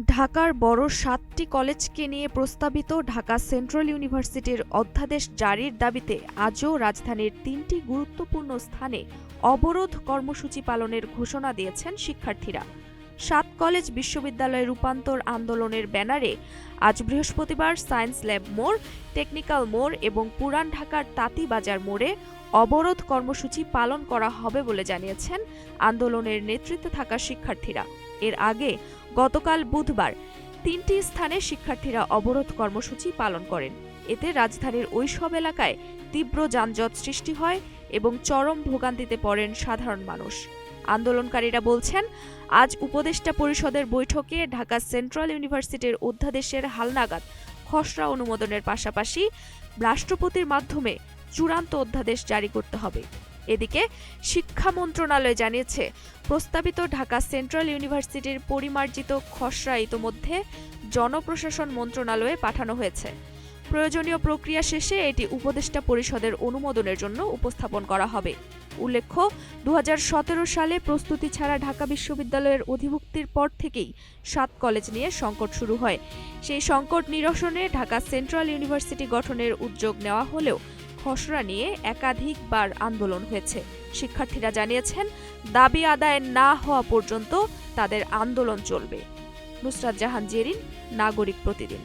ঢাকার বড় ৭টি কলেজকে নিয়ে প্রস্তাবিত ঢাকা সেন্ট্রাল ইউনিভার্সিটির অধ্যাদেশ জারির দাবিতে আজও রাজধানীর ৩টি গুরুত্বপূর্ণ স্থানে অবরোধ কর্মসূচি পালনের ঘোষণা দিয়েছেন শিক্ষার্থীরা। ৭ কলেজ বিশ্ববিদ্যালয় রূপান্তর আন্দোলনের ব্যানারে আজ বৃহস্পতিবার সায়েন্স ল্যাব মোড়, টেকনিক্যাল মোড় এবং পুরান ঢাকার তাঁতীবাজার মোড়ে অবরোধ কর্মসূচি পালন করা হবে বলে জানিয়েছেন আন্দোলনের নেতৃত্বে থাকা শিক্ষার্থীরা। এর আগে গতকাল বুধবার ৩টি স্থানে শিক্ষার্থীরা অবরোধ কর্মসূচি পালন করেন। এতে রাজধানীর ওই সব এলাকায় তীব্র যানজট সৃষ্টি হয় এবং চরম ভোগান্তিতে পড়েন সাধারণ মানুষ। আন্দোলনকারীরা বলছেন, আজ উপদেষ্টা পরিষদের বৈঠকে ঢাকা সেন্ট্রাল ইউনিভার্সিটির অধ্যাদেশের হালনাগাদ খসড়া অনুমোদনের পাশাপাশি রাষ্ট্রপতির মাধ্যমে চূড়ান্ত অধ্যাদেশ জারি করতে হবে। এদিকে শিক্ষা মন্ত্রণালয় জানিয়েছে, প্রস্তাবিত ঢাকা সেন্ট্রাল ইউনিভার্সিটির পরিমার্জিত খসড়া ইতোমধ্যে জনপ্রশাসন মন্ত্রণালয়ে পাঠানো হয়েছে। প্রয়োজনীয় প্রক্রিয়া শেষে এটি উপদেষ্টা পরিষদের অনুমোদনের জন্য উপস্থাপন করা হবে। উল্লেখ্য, ২০১৭ সালে প্রস্তুতি ছাড়া ঢাকা বিশ্ববিদ্যালয়ের অধিভুক্তির পর থেকেই ৭ কলেজ নিয়ে সংকট শুরু হয়। সেই সংকট নিরসনে ঢাকা সেন্ট্রাল ইউনিভার্সিটি গঠনের উদ্যোগ নেওয়া হলেও খসড়া নিয়ে একাধিকবার আন্দোলন হয়েছে। শিক্ষার্থীরা জানিয়েছেন, দাবি আদায় না হওয়া পর্যন্ত তাদের আন্দোলন চলবে। নুসরাত জাহান জেরিন, নাগরিক প্রতিদিন।